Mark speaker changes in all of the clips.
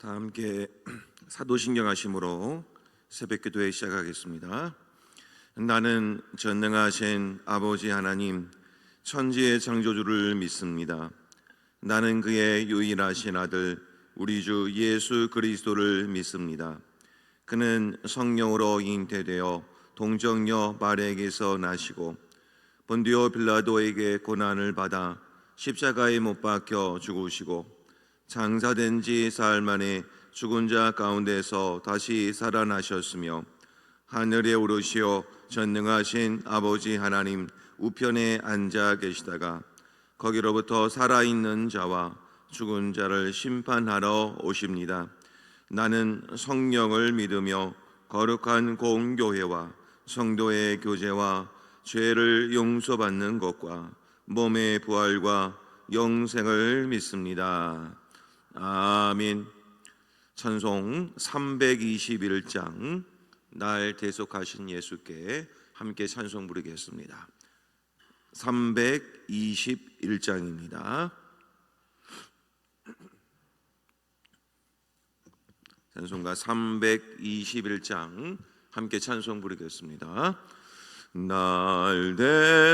Speaker 1: 다 함께 사도신경 하심으로 새벽기도회 시작하겠습니다. 나는 전능하신 아버지 하나님 천지의 창조주를 믿습니다. 나는 그의 유일하신 아들 우리 주 예수 그리스도를 믿습니다. 그는 성령으로 잉태되어 동정녀 마리아에게서 나시고 본디오 빌라도에게 고난을 받아 십자가에 못 박혀 죽으시고 장사된 지 사흘 만에 죽은 자 가운데서 다시 살아나셨으며 하늘에 오르시어 전능하신 아버지 하나님 우편에 앉아 계시다가 거기로부터 살아있는 자와 죽은 자를 심판하러 오십니다. 나는 성령을 믿으며 거룩한 공교회와 성도의 교제와 죄를 용서받는 것과 몸의 부활과 영생을 믿습니다. 아멘. 찬송 321장 날 대속하신 예수께 함께 찬송 부르겠습니다. 321장입니다. 찬송가 321장 함께 찬송 부르겠습니다. 날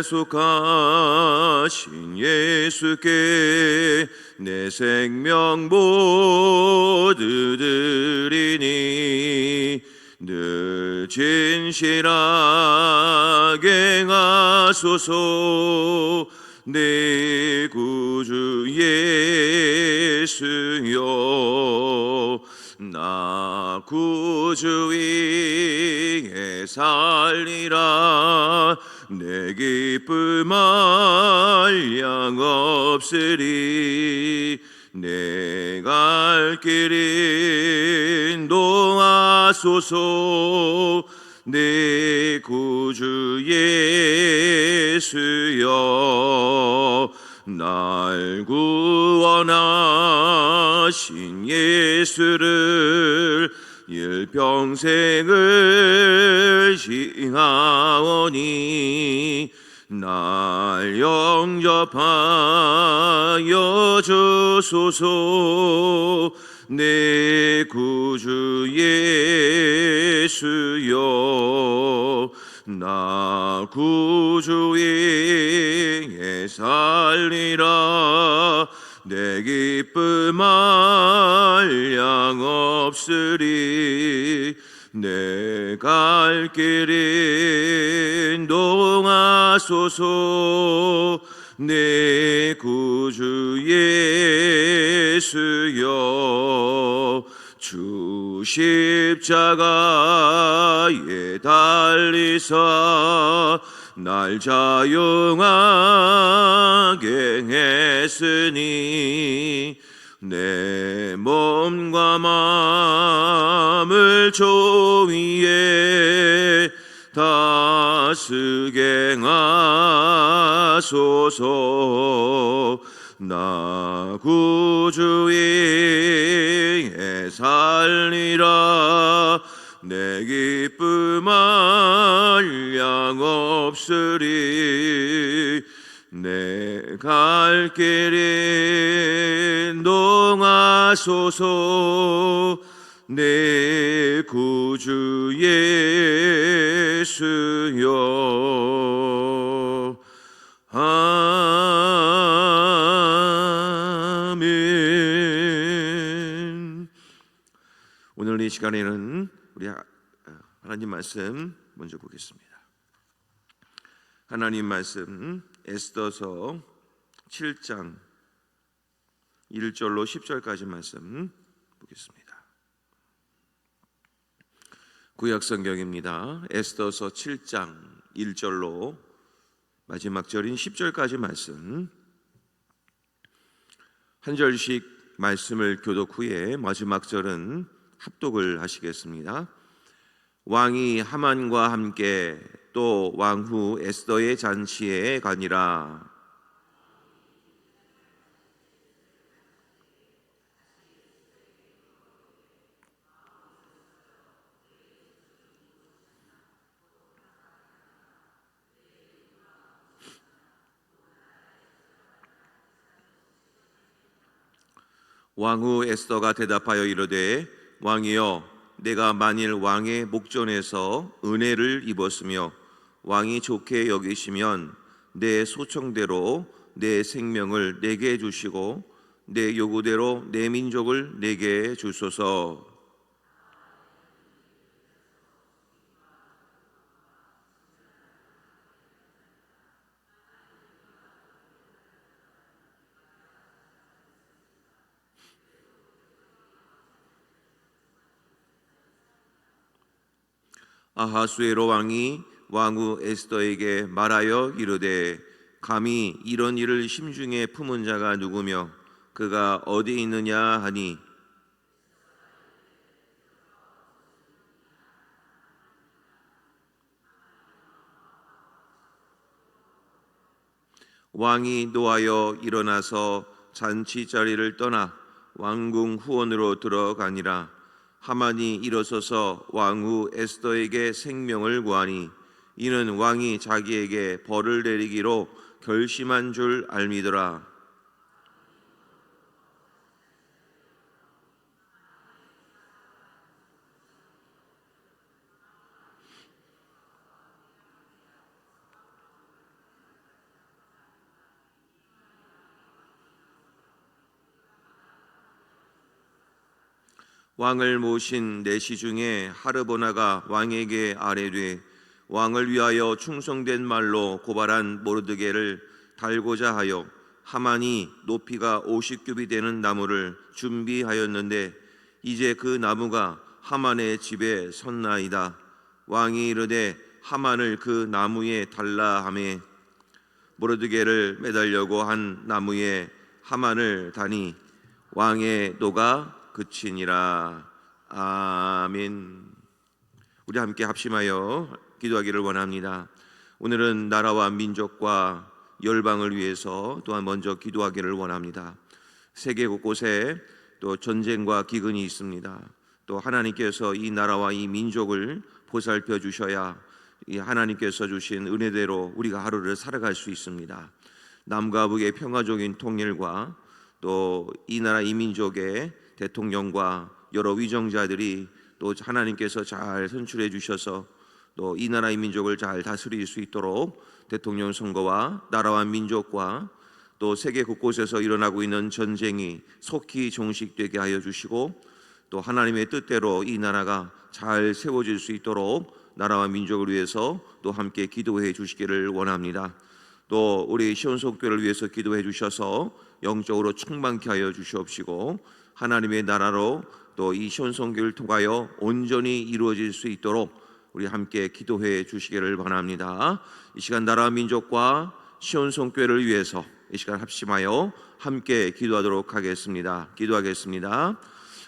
Speaker 1: 대속하신 예수께 내 생명 모두 드리니 늘 진실하게 행하소서. 내 구주 예수여 나 구주 위에 살리라. 내 기쁨 한량 없으리. 내 갈 길 인도하소서. 내 구주 예수여 날 구원하신 예수를 일평생을 싱하오니 날 영접하여 주소서. 내 구주 예수여 나 구주 위에 살리라. 내 기쁨 한량 없으리. 내 갈 길 인도하소서. 내 구주 예수여 주 십자가에 달리사 날 자유하게 했으니 내 몸과 마음을 주 위에 다스게 하소서. 나 구주 위에 살리라. 내 기쁨 한량 없으리. 내 갈 길 인도하소서. 내 구주 예수여 아멘. 오늘 이 시간에는 우리 하나님 말씀 먼저 보겠습니다. 하나님 말씀 에스더서 7장 1절로 10절까지 말씀 보겠습니다. 구약 성경입니다. 에스더서 7장 1절로 마지막 절인 10절까지 말씀, 한 절씩 말씀을 교독 후에 마지막 절은 합독을 하시겠습니다. 왕이 하만과 함께 또 왕후 에스더의 잔치에 가니라. 왕후 에스더가 대답하여 이르되 왕이여 내가 만일 왕의 목전에서 은혜를 입었으며 왕이 좋게 여기시면 내 소청대로 내 생명을 내게 주시고 내 요구대로 내 민족을 내게 주소서. 아하수에로 왕이 왕후 에스더에게 말하여 이르되 감히 이런 일을 심중에 품은 자가 누구며 그가 어디 있느냐 하니 왕이 노하여 일어나서 잔치 자리를 떠나 왕궁 후원으로 들어가니라. 하만이 일어서서 왕후 에스더에게 생명을 구하니 이는 왕이 자기에게 벌을 내리기로 결심한 줄 알미더라. 왕을 모신 내시 중에 하르보나가 왕에게 아뢰되 왕을 위하여 충성된 말로 고발한 모르드게를 달고자 하여 하만이 높이가 50규비 되는 나무를 준비하였는데 이제 그 나무가 하만의 집에 섰나이다. 왕이 이르되 하만을 그 나무에 달라 하매 모르드게를 매달려고 한 나무에 하만을 다니 왕의 노가 그치니라. 아멘. 우리 함께 합심하여 기도하기를 원합니다. 오늘은 나라와 민족과 열방을 위해서 또한 먼저 기도하기를 원합니다. 세계 곳곳에 또 전쟁과 기근이 있습니다. 또 하나님께서 이 나라와 이 민족을 보살펴 주셔야 이 하나님께서 주신 은혜대로 우리가 하루를 살아갈 수 있습니다. 남과 북의 평화적인 통일과 또 이 나라 이 민족의 대통령과 여러 위정자들이 또 하나님께서 잘 선출해 주셔서 또 이 나라의 민족을 잘 다스릴 수 있도록 대통령 선거와 나라와 민족과 또 세계 곳곳에서 일어나고 있는 전쟁이 속히 종식되게 하여 주시고 또 하나님의 뜻대로 이 나라가 잘 세워질 수 있도록 나라와 민족을 위해서 또 함께 기도해 주시기를 원합니다. 또 우리 시온성교회를 위해서 기도해 주셔서 영적으로 충만케 하여 주시옵시고 하나님의 나라로 또 이 시온성교회를 통하여 온전히 이루어질 수 있도록 우리 함께 기도해 주시기를 바랍니다. 이 시간 나라와 민족과 시온성교회를 위해서 이 시간 합심하여 함께 기도하도록 하겠습니다. 기도하겠습니다.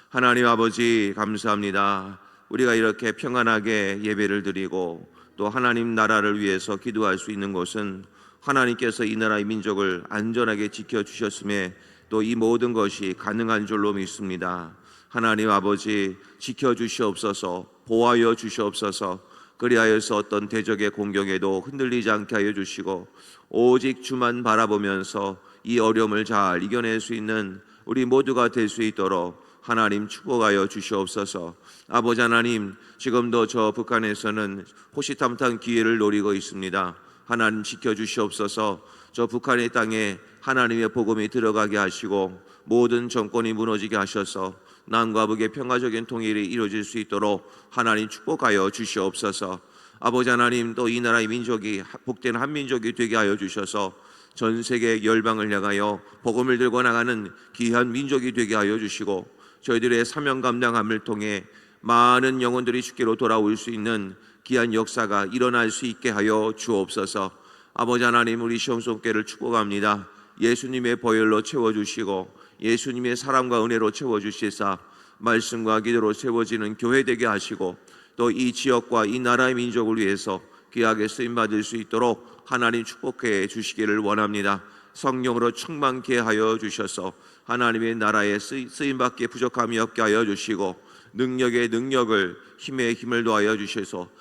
Speaker 1: 하나님 아버지 감사합니다. 우리가 이렇게 평안하게 예배를 드리고 또 하나님 나라를 위해서 기도할 수 있는 것은 하나님께서 이 나라의 민족을 안전하게 지켜주셨음에 또 이 모든 것이 가능한 줄로 믿습니다. 하나님 아버지 지켜주시옵소서, 보호하여 주시옵소서. 그리하여서 어떤 대적의 공격에도 흔들리지 않게 하여 주시고 오직 주만 바라보면서 이 어려움을 잘 이겨낼 수 있는 우리 모두가 될 수 있도록 하나님 축복하여 주시옵소서. 아버지 하나님, 지금도 저 북한에서는 호시탐탐 기회를 노리고 있습니다. 하나님 지켜주시옵소서. 저 북한의 땅에 하나님의 복음이 들어가게 하시고 모든 정권이 무너지게 하셔서 남과 북의 평화적인 통일이 이루어질 수 있도록 하나님 축복하여 주시옵소서. 아버지 하나님, 또 이 나라의 민족이 복된 한민족이 되게 하여 주셔서 전 세계 열방을 향하여 복음을 들고 나가는 귀한 민족이 되게 하여 주시고 저희들의 사명 감당함을 통해 많은 영혼들이 주께로 돌아올 수 있는 귀한 역사가 일어날 수 있게 하여 주옵소서. 아버지 하나님, 우리 시온성교회를 축복합니다. 예수님의 보혈로 채워주시고 예수님의 사랑과 은혜로 채워주시사 말씀과 기도로 세워지는 교회 되게 하시고 또 이 지역과 이 나라의 민족을 위해서 귀하게 쓰임받을 수 있도록 하나님 축복해 주시기를 원합니다. 성령으로 충만케 하여 주셔서 하나님의 나라에 쓰임받기에 부족함이 없게 하여 주시고 능력의 능력을, 힘의 힘을 더하여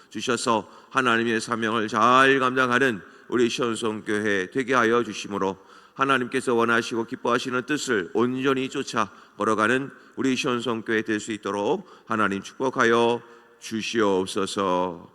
Speaker 1: 주셔서 하나님의 사명을 잘 감당하는 우리 시온성교회 되게 하여 주심으로 하나님께서 원하시고 기뻐하시는 뜻을 온전히 쫓아 걸어가는 우리 시온성교회 될 수 있도록 하나님 축복하여 주시옵소서.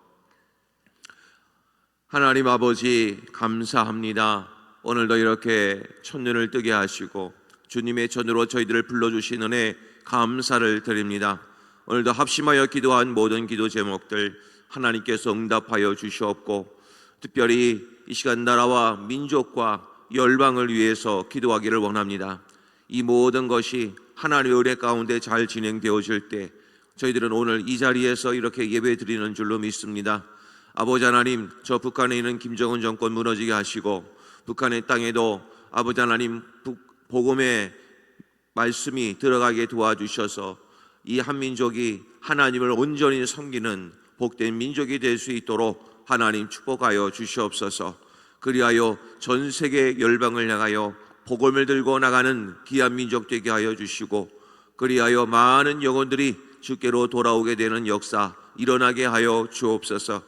Speaker 1: 하나님 아버지 감사합니다. 오늘도 이렇게 첫눈을 뜨게 하시고 주님의 전으로 저희들을 불러주신 은혜 감사를 드립니다. 오늘도 합심하여 기도한 모든 기도 제목들 하나님께서 응답하여 주시옵고, 특별히 이 시간 나라와 민족과 열방을 위해서 기도하기를 원합니다. 이 모든 것이 하나님의 은혜 가운데 잘 진행되어질 때 저희들은 오늘 이 자리에서 이렇게 예배 드리는 줄로 믿습니다. 아버지 하나님, 저 북한에 있는 김정은 정권 무너지게 하시고 북한의 땅에도 아버지 하나님 복음의 말씀이 들어가게 도와주셔서 이 한민족이 하나님을 온전히 섬기는 복된 민족이 될 수 있도록 하나님 축복하여 주시옵소서. 그리하여 전 세계 열방을 향하여 복음을 들고 나가는 귀한 민족 되게 하여 주시고, 그리하여 많은 영혼들이 주께로 돌아오게 되는 역사 일어나게 하여 주옵소서.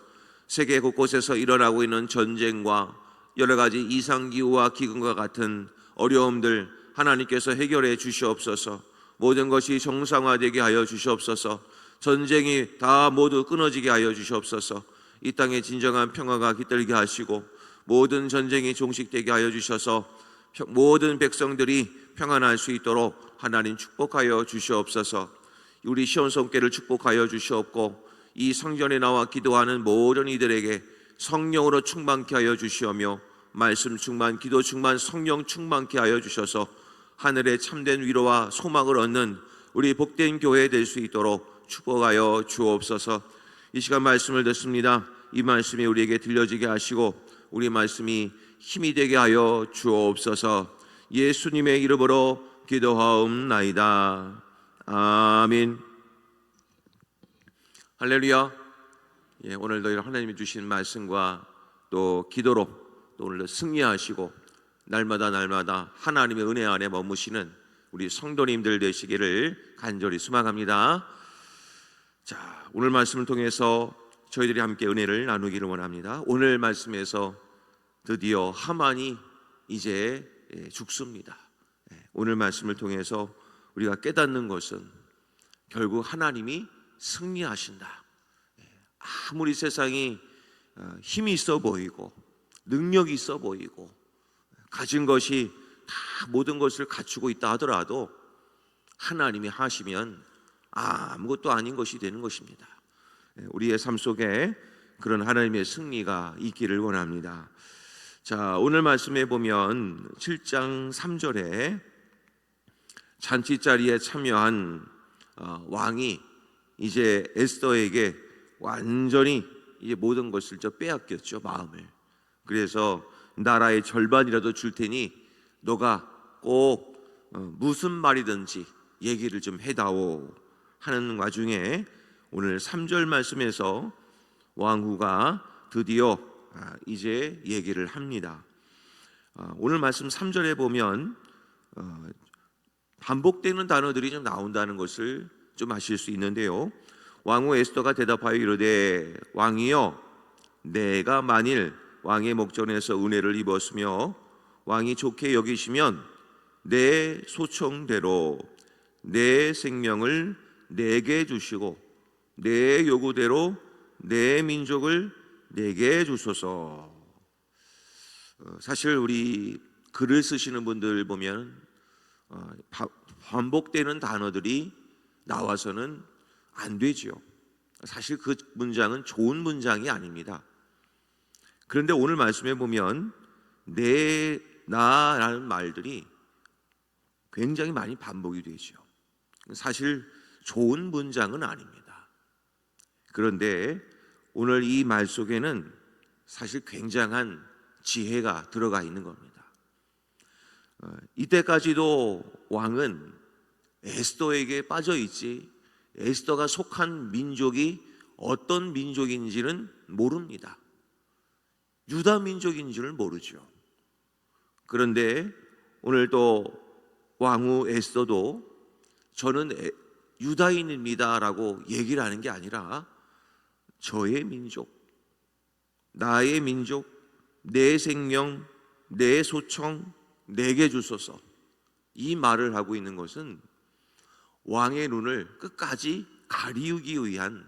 Speaker 1: 세계 곳곳에서 일어나고 있는 전쟁과 여러 가지 이상기후와 기근과 같은 어려움들 하나님께서 해결해 주시옵소서. 모든 것이 정상화되게 하여 주시옵소서. 전쟁이 다 모두 끊어지게 하여 주시옵소서. 이 땅에 진정한 평화가 깃들게 하시고 모든 전쟁이 종식되게 하여 주셔서 모든 백성들이 평안할 수 있도록 하나님 축복하여 주시옵소서. 우리 시온성교회를 축복하여 주시옵고, 이 성전에 나와 기도하는 모든 이들에게 성령으로 충만케 하여 주시오며 말씀 충만, 기도 충만, 성령 충만케 하여 주셔서 하늘의 참된 위로와 소망을 얻는 우리 복된 교회 될 수 있도록 축복하여 주옵소서. 이 시간 말씀을 듣습니다. 이 말씀이 우리에게 들려지게 하시고 우리 말씀이 힘이 되게 하여 주옵소서. 예수님의 이름으로 기도하옵나이다. 아멘. 할렐루야. 오늘도 하나님이 주신 말씀과 또 기도로 또 오늘도 승리하시고 날마다 하나님의 은혜 안에 머무시는 우리 성도님들 되시기를 간절히 소망합니다. 자, 오늘 말씀을 통해서 저희들이 함께 은혜를 나누기를 원합니다. 오늘 말씀에서 드디어 하만이 이제 죽습니다. 오늘 말씀을 통해서 우리가 깨닫는 것은 결국 하나님이 승리하신다. 아무리 세상이 힘이 있어 보이고 능력이 있어 보이고 가진 것이 다 모든 것을 갖추고 있다 하더라도 하나님이 하시면 아무것도 아닌 것이 되는 것입니다. 우리의 삶 속에 그런 하나님의 승리가 있기를 원합니다. 자, 오늘 말씀에 보면 7장 3절에 잔치자리에 참여한 왕이 이제 에스더에게 완전히 이제 모든 것을 빼앗겼죠, 마음을. 그래서 나라의 절반이라도 줄 테니 너가 꼭 무슨 말이든지 얘기를 좀 해다오 하는 와중에 오늘 3절 말씀에서 왕후가 드디어 이제 얘기를 합니다. 오늘 말씀 3절에 보면 반복되는 단어들이 좀 나온다는 것을 좀 아실 수 있는데요. 왕후 에스더가 대답하여 이르되 왕이여, 내가 만일 왕의 목전에서 은혜를 입었으며 왕이 좋게 여기시면 내 소청대로 내 생명을 내게 주시고 내 요구대로 내 민족을 내게 주소서. 사실 우리 글을 쓰시는 분들 보면 반복되는 단어들이 나와서는 안 되지요. 사실 그 문장은 좋은 문장이 아닙니다. 그런데 오늘 말씀에 보면 내, 나라는 말들이 굉장히 많이 반복이 되죠. 사실 좋은 문장은 아닙니다. 그런데 오늘 이 말 속에는 사실 굉장한 지혜가 들어가 있는 겁니다. 이때까지도 왕은 에스더에게 빠져 있지 에스더가 속한 민족이 어떤 민족인지는 모릅니다. 유다 민족인지를 모르죠. 그런데 오늘 또 왕후 에스더도 저는 유다인입니다 라고 얘기를 하는 게 아니라 저의 민족, 나의 민족, 내 생명, 내 소청, 내게 주소서. 이 말을 하고 있는 것은 왕의 눈을 끝까지 가리우기 위한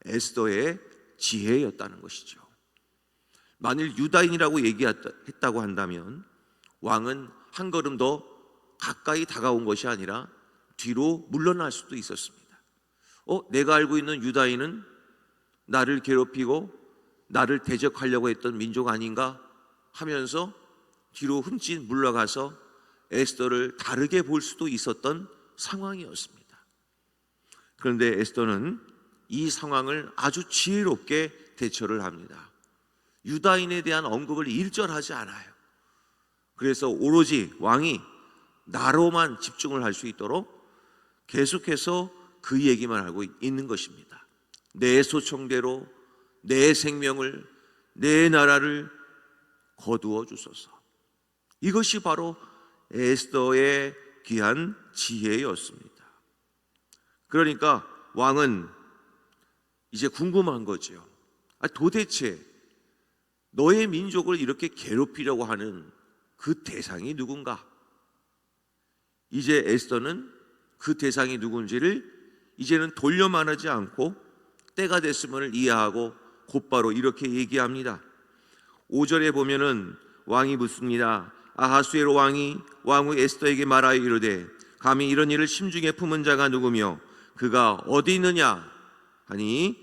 Speaker 1: 에스더의 지혜였다는 것이죠. 만일 유다인이라고 얘기했다고 한다면 왕은 한 걸음 더 가까이 다가온 것이 아니라 뒤로 물러날 수도 있었습니다. 내가 알고 있는 유다인은 나를 괴롭히고 나를 대적하려고 했던 민족 아닌가 하면서 뒤로 흠칫 물러가서 에스더를 다르게 볼 수도 있었던 상황이었습니다. 그런데 에스더는 이 상황을 아주 지혜롭게 대처를 합니다. 유다인에 대한 언급을 일절하지 않아요. 그래서 오로지 왕이 나로만 집중을 할 수 있도록 계속해서 그 얘기만 하고 있는 것입니다. 내 소청대로 내 생명을, 내 나라를 거두어 주소서. 이것이 바로 에스더의 귀한 지혜였습니다. 그러니까 왕은 이제 궁금한 거죠. 도대체 너의 민족을 이렇게 괴롭히려고 하는 그 대상이 누군가? 이제 에스더는 그 대상이 누군지를 이제는 돌려 말하지 않고 때가 됐음을 이해하고 곧바로 이렇게 얘기합니다. 5절에 보면은 왕이 묻습니다. 아하수에로 왕이 왕후 에스더에게 말하여 이르되 감히 이런 일을 심중에 품은 자가 누구며 그가 어디 있느냐 하니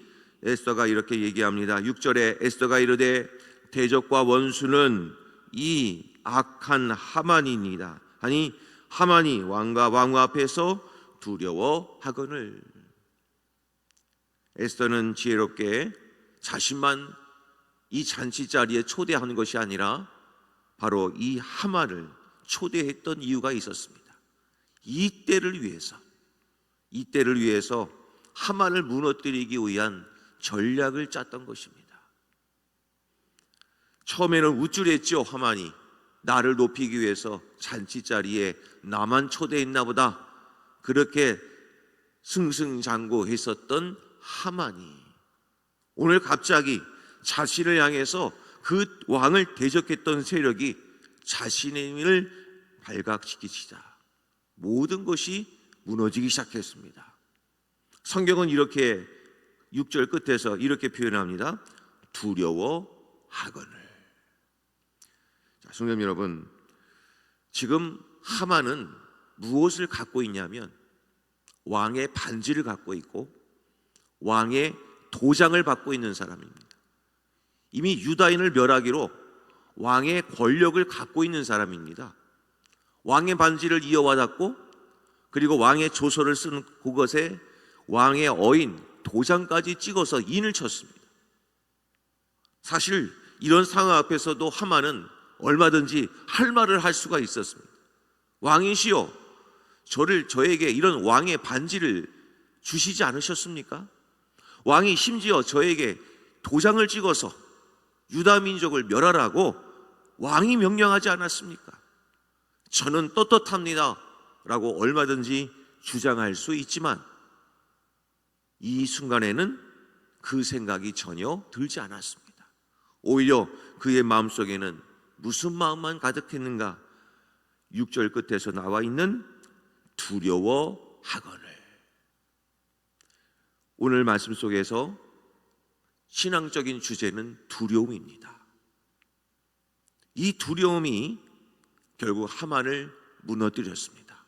Speaker 1: 에스더가 이렇게 얘기합니다. 6절에 에스더가 이르되 대적과 원수는 이 악한 하만이니이다 하니 하만이 왕과 왕후 앞에서 두려워하거늘. 에스더는 지혜롭게 자신만 이 잔치 자리에 초대하는 것이 아니라 바로 이 하만을 초대했던 이유가 있었습니다. 이 때를 위해서 하만을 무너뜨리기 위한 전략을 짰던 것입니다. 처음에는 우쭐했죠. 하만이 나를 높이기 위해서 잔치 자리에 나만 초대했나 보다, 그렇게 승승장구했었던 하만이 오늘 갑자기 자신을 향해서 그 왕을 대적했던 세력이 자신의 힘을 발각시키자 모든 것이 무너지기 시작했습니다. 성경은 이렇게 6절 끝에서 이렇게 표현합니다. 두려워하거늘. 성도 여러분, 지금 하만은 무엇을 갖고 있냐면 왕의 반지를 갖고 있고 왕의 도장을 받고 있는 사람입니다. 이미 유다인을 멸하기로 왕의 권력을 갖고 있는 사람입니다. 왕의 반지를 이어받았고 그리고 왕의 조서를 쓰는 그것에 왕의 어인 도장까지 찍어서 인을 쳤습니다. 사실 이런 상황 앞에서도 하만은 얼마든지 할 말을 할 수가 있었습니다. 왕이시여, 저에게 이런 왕의 반지를 주시지 않으셨습니까? 왕이 심지어 저에게 도장을 찍어서 유다 민족을 멸하라고 왕이 명령하지 않았습니까? 저는 떳떳합니다 라고 얼마든지 주장할 수 있지만 이 순간에는 그 생각이 전혀 들지 않았습니다. 오히려 그의 마음속에는 무슨 마음만 가득했는가? 6절 끝에서 나와 있는 두려워하거늘. 오늘 말씀 속에서 신앙적인 주제는 두려움입니다. 이 두려움이 결국 하만을 무너뜨렸습니다.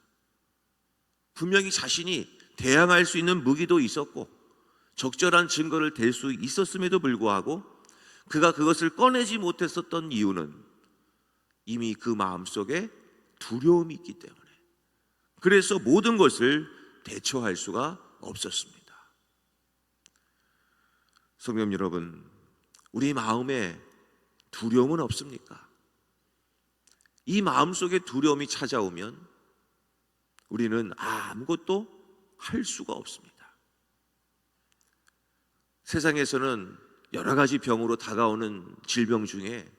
Speaker 1: 분명히 자신이 대항할 수 있는 무기도 있었고 적절한 증거를 댈 수 있었음에도 불구하고 그가 그것을 꺼내지 못했었던 이유는 이미 그 마음속에 두려움이 있기 때문에, 그래서 모든 것을 대처할 수가 없었습니다. 성도 여러분, 우리 마음에 두려움은 없습니까? 이 마음속에 두려움이 찾아오면 우리는 아무것도 할 수가 없습니다. 세상에서는 여러 가지 병으로 다가오는 질병 중에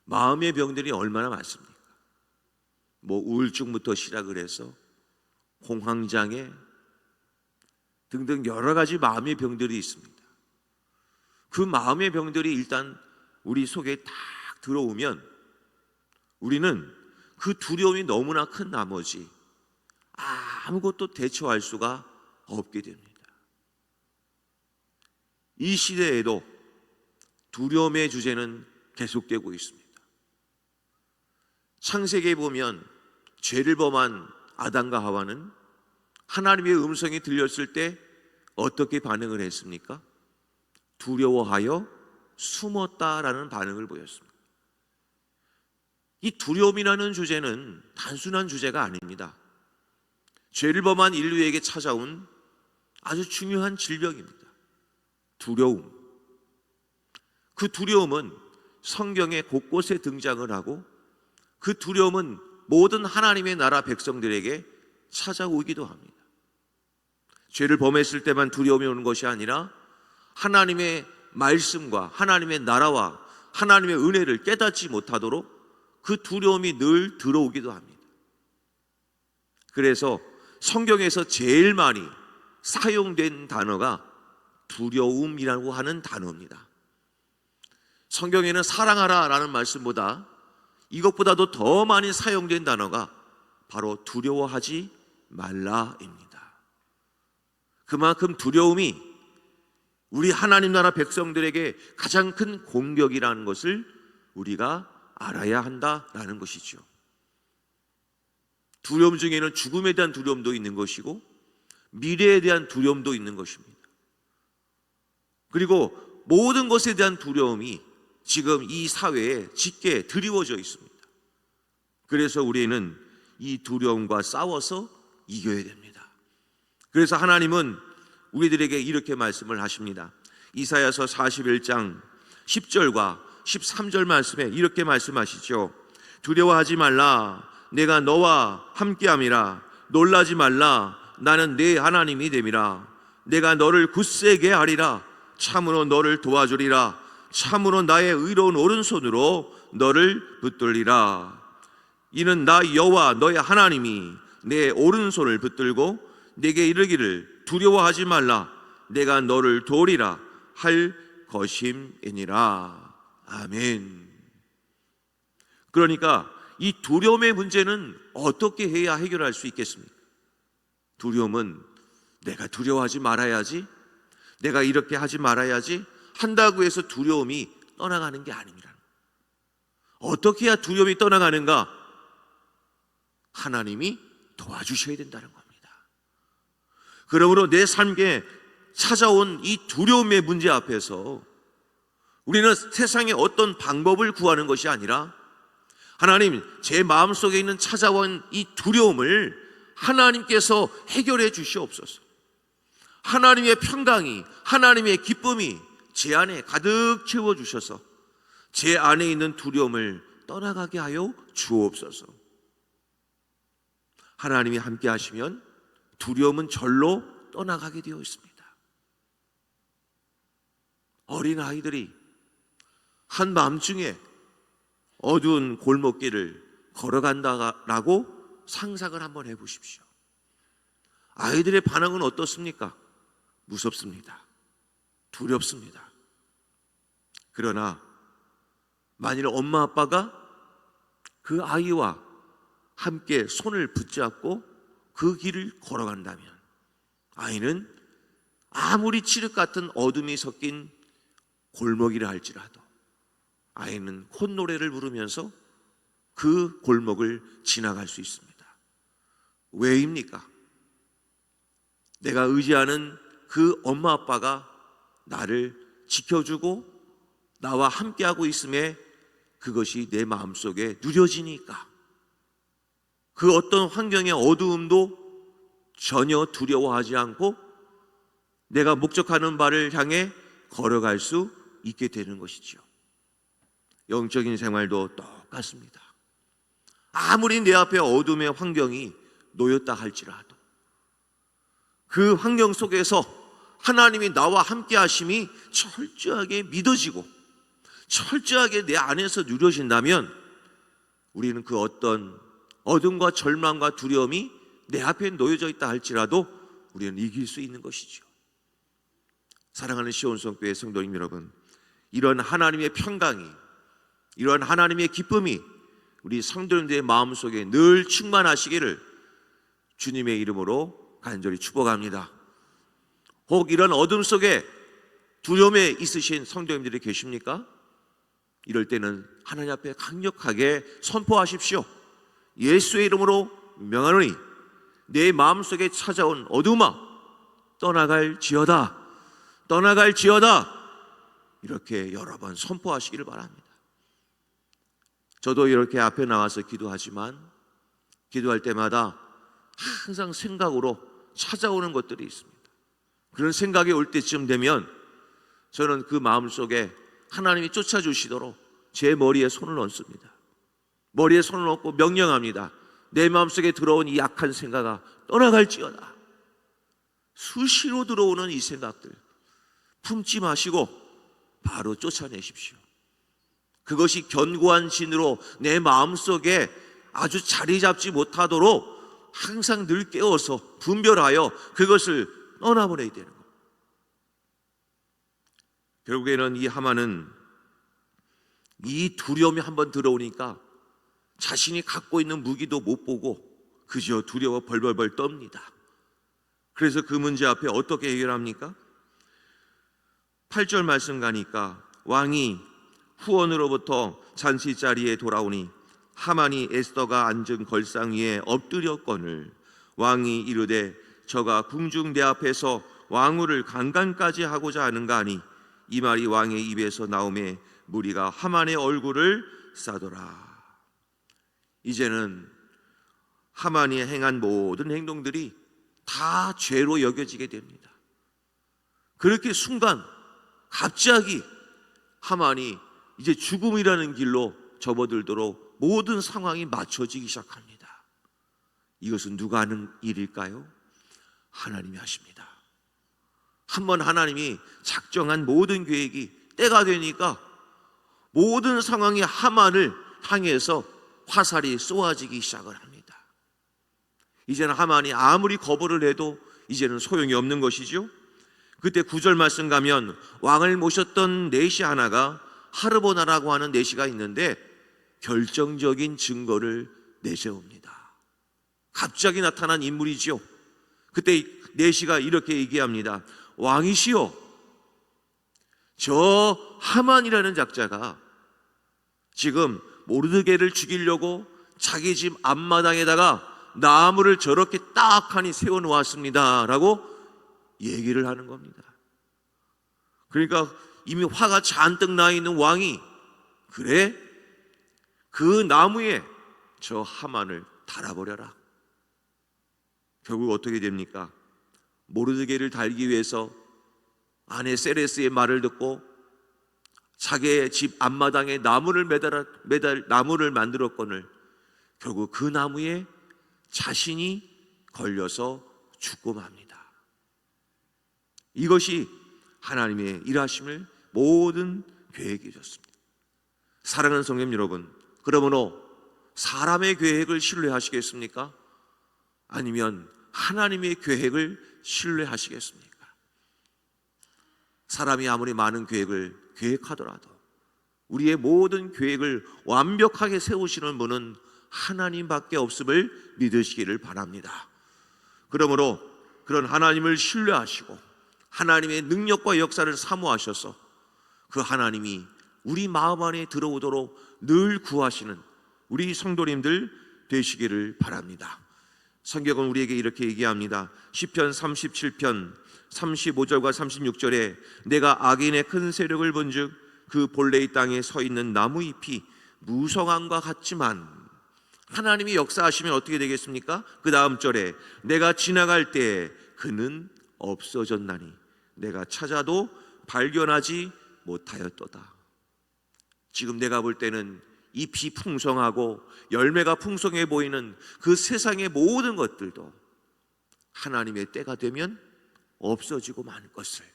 Speaker 1: 마음의 병들이 얼마나 많습니까? 우울증부터 시작을 해서 공황장애 등등 여러 가지 마음의 병들이 있습니다. 그 마음의 병들이 일단 우리 속에 딱 들어오면 우리는 그 두려움이 너무나 큰 나머지 아무것도 대처할 수가 없게 됩니다. 이 시대에도 두려움의 주제는 계속되고 있습니다. 창세기에 보면 죄를 범한 아담과 하와는 하나님의 음성이 들렸을 때 어떻게 반응을 했습니까? 두려워하여 숨었다라는 반응을 보였습니다. 이 두려움이라는 주제는 단순한 주제가 아닙니다. 죄를 범한 인류에게 찾아온 아주 중요한 질병입니다. 두려움. 그 두려움은 성경의 곳곳에 등장을 하고 그 두려움은 모든 하나님의 나라 백성들에게 찾아오기도 합니다. 죄를 범했을 때만 두려움이 오는 것이 아니라 하나님의 말씀과 하나님의 나라와 하나님의 은혜를 깨닫지 못하도록 그 두려움이 늘 들어오기도 합니다. 그래서 성경에서 제일 많이 사용된 단어가 두려움이라고 하는 단어입니다. 성경에는 사랑하라 라는 말씀보다 이것보다도 더 많이 사용된 단어가 바로 두려워하지 말라입니다. 그만큼 두려움이 우리 하나님 나라 백성들에게 가장 큰 공격이라는 것을 우리가 알아야 한다라는 것이죠. 두려움 중에는 죽음에 대한 두려움도 있는 것이고 미래에 대한 두려움도 있는 것입니다. 그리고 모든 것에 대한 두려움이 지금 이 사회에 짙게 드리워져 있습니다. 그래서 우리는 이 두려움과 싸워서 이겨야 됩니다. 그래서 하나님은 우리들에게 이렇게 말씀을 하십니다. 이사야서 41장 10절과 13절 말씀에 이렇게 말씀하시죠. 두려워하지 말라. 내가 너와 함께함이라. 놀라지 말라. 나는 네 하나님이 됨이라. 내가 너를 굳세게 하리라. 참으로 너를 도와주리라. 참으로 나의 의로운 오른손으로 너를 붙들리라. 이는 나 여호와 너의 하나님이 내 오른손을 붙들고 내게 이르기를 두려워하지 말라. 내가 너를 도우리라 할 것임이니라. 아멘. 그러니까 이 두려움의 문제는 어떻게 해야 해결할 수 있겠습니까? 두려움은 내가 두려워하지 말아야지, 내가 이렇게 하지 말아야지 한다고 해서 두려움이 떠나가는 게 아닙니다. 어떻게 해야 두려움이 떠나가는가? 하나님이 도와주셔야 된다는 겁니다. 그러므로 내 삶에 찾아온 이 두려움의 문제 앞에서 우리는 세상의 어떤 방법을 구하는 것이 아니라 하나님, 제 마음속에 있는 찾아온 이 두려움을 하나님께서 해결해 주시옵소서. 하나님의 평강이, 하나님의 기쁨이 제 안에 가득 채워주셔서 제 안에 있는 두려움을 떠나가게 하여 주옵소서. 하나님이 함께 하시면 두려움은 절로 떠나가게 되어 있습니다. 어린 아이들이 한밤중에 어두운 골목길을 걸어간다라고 상상을 한번 해보십시오. 아이들의 반응은 어떻습니까? 무섭습니다. 두렵습니다. 그러나 만일 엄마 아빠가 그 아이와 함께 손을 붙잡고 그 길을 걸어간다면 아이는 아무리 칠흑 같은 어둠이 섞인 골목이라 할지라도 아이는 콧노래를 부르면서 그 골목을 지나갈 수 있습니다. 왜입니까? 내가 의지하는 그 엄마 아빠가 나를 지켜주고 나와 함께하고 있음에 그것이 내 마음속에 누려지니까 그 어떤 환경의 어두움도 전혀 두려워하지 않고 내가 목적하는 바를 향해 걸어갈 수 있게 되는 것이죠. 영적인 생활도 똑같습니다. 아무리 내 앞에 어둠의 환경이 놓였다 할지라도 그 환경 속에서 하나님이 나와 함께 하심이 철저하게 믿어지고 철저하게 내 안에서 누려진다면 우리는 그 어떤 어둠과 절망과 두려움이 내 앞에 놓여져 있다 할지라도 우리는 이길 수 있는 것이죠. 사랑하는 시온성교회 성도님 여러분, 이런 하나님의 평강이, 이런 하나님의 기쁨이 우리 성도님들의 마음속에 늘 충만하시기를 주님의 이름으로 간절히 축복합니다. 혹 이런 어둠 속에 두려움에 있으신 성도님들이 계십니까? 이럴 때는 하나님 앞에 강력하게 선포하십시오. 예수의 이름으로 명하노니 내 마음속에 찾아온 어둠아 떠나갈지어다, 떠나갈지어다. 이렇게 여러 번 선포하시기를 바랍니다. 저도 이렇게 앞에 나와서 기도하지만 기도할 때마다 항상 생각으로 찾아오는 것들이 있습니다. 그런 생각이 올 때쯤 되면 저는 그 마음속에 하나님이 쫓아주시도록 제 머리에 손을 얹습니다. 머리에 손을 얹고 명령합니다. 내 마음속에 들어온 이 약한 생각아 떠나갈지어다. 수시로 들어오는 이 생각들 품지 마시고 바로 쫓아내십시오. 그것이 견고한 진으로 내 마음속에 아주 자리 잡지 못하도록 항상 늘 깨워서 분별하여 그것을 떠나보내야 되는 것. 결국에는 이 하만은 이 두려움이 한번 들어오니까 자신이 갖고 있는 무기도 못 보고 그저 두려워 벌벌벌 떱니다. 그래서 그 문제 앞에 어떻게 해결합니까? 8절 말씀 가니까 왕이 후원으로부터 잔치 자리에 돌아오니 하만이 에스더가 앉은 걸상 위에 엎드렸거늘 왕이 이르되 저가 궁중 내 앞에서 왕후를 강간까지 하고자 하는가 하니 이 말이 왕의 입에서 나오매 무리가 하만의 얼굴을 싸더라. 이제는 하만이 행한 모든 행동들이 다 죄로 여겨지게 됩니다. 그렇게 순간 갑자기 하만이 이제 죽음이라는 길로 접어들도록 모든 상황이 맞춰지기 시작합니다. 이것은 누가 하는 일일까요? 하나님이 하십니다. 한번 하나님이 작정한 모든 계획이 때가 되니까 모든 상황이 하만을 향해서 화살이 쏘아지기 시작을 합니다. 이제는 하만이 아무리 거부를 해도 이제는 소용이 없는 것이죠. 그때 9절 말씀 가면 왕을 모셨던 내시 하나가 하르보나라고 하는 내시가 있는데 결정적인 증거를 내세웁니다. 갑자기 나타난 인물이죠. 그때 내시가 이렇게 얘기합니다. 왕이시여, 저 하만이라는 작자가 지금 모르드게를 죽이려고 자기 집 앞마당에다가 나무를 저렇게 딱하니 세워놓았습니다 라고 얘기를 하는 겁니다. 그러니까 이미 화가 잔뜩 나 있는 왕이 그래? 그 나무에 저 하만을 달아버려라. 결국 어떻게 됩니까? 모르드게를 달기 위해서 아내 세레스의 말을 듣고 자기의 집 앞마당에 나무를 나무를 만들었거늘 결국 그 나무에 자신이 걸려서 죽고 맙니다. 이것이 하나님의 일하심을 모든 계획이었습니다. 사랑하는 성도님 여러분, 그러므로 사람의 계획을 신뢰하시겠습니까? 아니면 하나님의 계획을 신뢰하시겠습니까? 사람이 아무리 많은 계획을 계획하더라도 우리의 모든 계획을 완벽하게 세우시는 분은 하나님밖에 없음을 믿으시기를 바랍니다. 그러므로 그런 하나님을 신뢰하시고 하나님의 능력과 역사를 사모하셔서 그 하나님이 우리 마음 안에 들어오도록 늘 구하시는 우리 성도님들 되시기를 바랍니다. 성경은 우리에게 이렇게 얘기합니다. 시편 37편 35절과 36절에 내가 악인의 큰 세력을 본즉 그 본래의 땅에 서 있는 나무 잎이 무성함과 같지만 하나님이 역사하시면 어떻게 되겠습니까? 그 다음 절에 내가 지나갈 때 그는 없어졌나니 내가 찾아도 발견하지 못하였도다. 지금 내가 볼 때는 잎이 풍성하고 열매가 풍성해 보이는 그 세상의 모든 것들도 하나님의 때가 되면 없어지고 만 것을,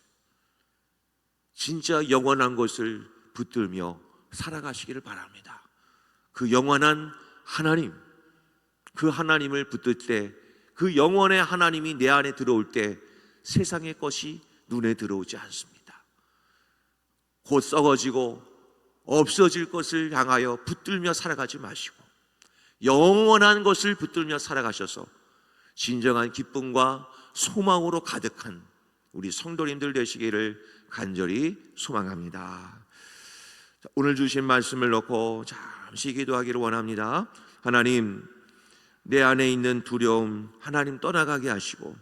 Speaker 1: 진짜 영원한 것을 붙들며 살아가시기를 바랍니다. 그 영원한 하나님, 그 하나님을 붙들 때, 그 영원의 하나님이 내 안에 들어올 때 세상의 것이 눈에 들어오지 않습니다. 곧 썩어지고 없어질 것을 향하여 붙들며 살아가지 마시고 영원한 것을 붙들며 살아가셔서 진정한 기쁨과 소망으로 가득한 우리 성도님들 되시기를 간절히 소망합니다. 오늘 주신 말씀을 놓고 잠시 기도하기를 원합니다. 하나님, 내 안에 있는 두려움 하나님 떠나가게 하시고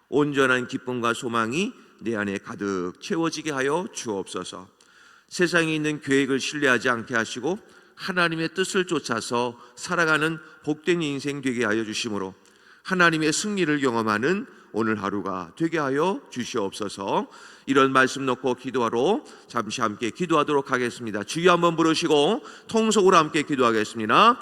Speaker 1: 온전한 기쁨과 소망이 내 안에 가득 채워지게 하여 주옵소서. 세상에 있는 계획을 신뢰하지 않게 하시고 하나님의 뜻을 쫓아서 살아가는 복된 인생 되게 하여 주심으로 하나님의 승리를 경험하는 오늘 하루가 되게 하여 주시옵소서. 이런 말씀 놓고 기도하러 잠시 함께 기도하도록 하겠습니다. 주여 한번 부르시고 통속으로 함께 기도하겠습니다.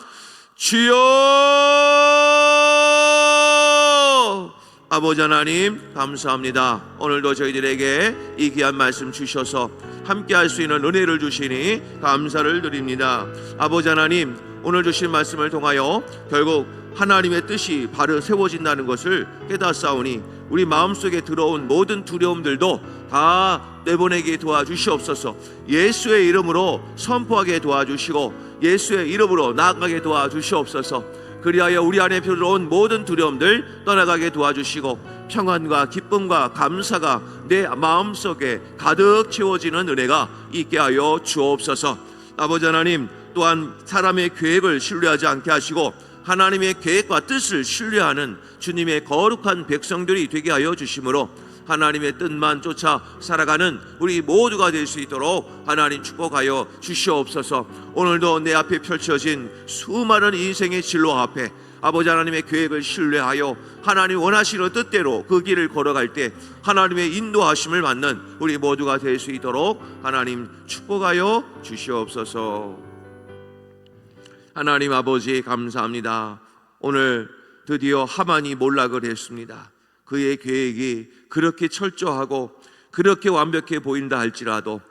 Speaker 1: 주여! 아버지 하나님 감사합니다. 오늘도 저희들에게 이 귀한 말씀 주셔서 함께 할 수 있는 은혜를 주시니 감사를 드립니다. 아버지 하나님, 오늘 주신 말씀을 통하여 결국 하나님의 뜻이 바로 세워진다는 것을 깨닫사오니 우리 마음속에 들어온 모든 두려움들도 다 내보내게 도와주시옵소서. 예수의 이름으로 선포하게 도와주시고 예수의 이름으로 나아가게 도와주시옵소서. 그리하여 우리 안에 들어온 모든 두려움들 떠나가게 도와주시고 평안과 기쁨과 감사가 내 마음속에 가득 채워지는 은혜가 있게 하여 주옵소서. 아버지 하나님, 또한 사람의 계획을 신뢰하지 않게 하시고 하나님의 계획과 뜻을 신뢰하는 주님의 거룩한 백성들이 되게 하여 주심으로 하나님의 뜻만 쫓아 살아가는 우리 모두가 될 수 있도록 하나님 축복하여 주시옵소서. 오늘도 내 앞에 펼쳐진 수많은 인생의 진로 앞에 아버지 하나님의 계획을 신뢰하여 하나님 원하시는 뜻대로 그 길을 걸어갈 때 하나님의 인도하심을 받는 우리 모두가 될 수 있도록 하나님 축복하여 주시옵소서. 하나님 아버지 감사합니다. 오늘 드디어 하만이 몰락을 했습니다. 그의 계획이 그렇게 철저하고 그렇게 완벽해 보인다 할지라도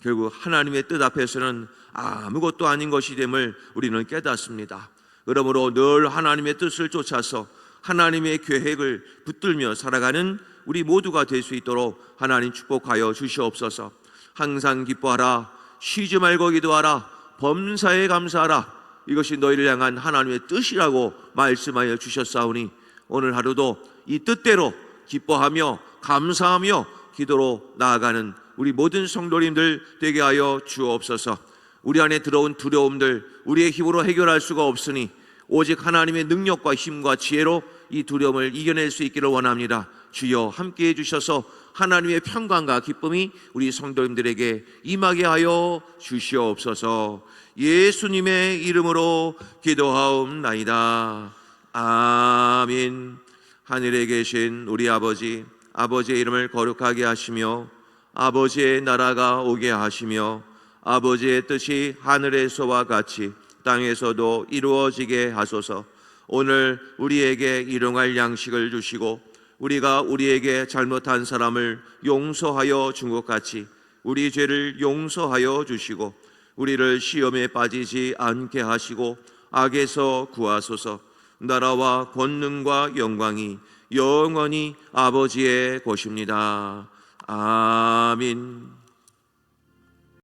Speaker 1: 결국 하나님의 뜻 앞에서는 아무것도 아닌 것이 됨을 우리는 깨닫습니다. 그러므로 늘 하나님의 뜻을 쫓아서 하나님의 계획을 붙들며 살아가는 우리 모두가 될 수 있도록 하나님 축복하여 주시옵소서. 항상 기뻐하라, 쉬지 말고 기도하라, 범사에 감사하라. 이것이 너희를 향한 하나님의 뜻이라고 말씀하여 주셨사오니 오늘 하루도 이 뜻대로 기뻐하며 감사하며 기도로 나아가는 우리 모든 성도님들 되게 하여 주옵소서. 우리 안에 들어온 두려움들 우리의 힘으로 해결할 수가 없으니 오직 하나님의 능력과 힘과 지혜로 이 두려움을 이겨낼 수 있기를 원합니다. 주여 함께해 주셔서 하나님의 평강과 기쁨이 우리 성도님들에게 임하게 하여 주시옵소서. 예수님의 이름으로 기도하옵나이다. 아멘. 하늘에 계신 우리 아버지, 아버지의 이름을 거룩하게 하시며 아버지의 나라가 오게 하시며 아버지의 뜻이 하늘에서와 같이 땅에서도 이루어지게 하소서. 오늘 우리에게 일용할 양식을 주시고 우리가 우리에게 잘못한 사람을 용서하여 준 것 같이 우리 죄를 용서하여 주시고 우리를 시험에 빠지지 않게 하시고 악에서 구하소서. 나라와 권능과 영광이 영원히 아버지의 것입니다. 아멘.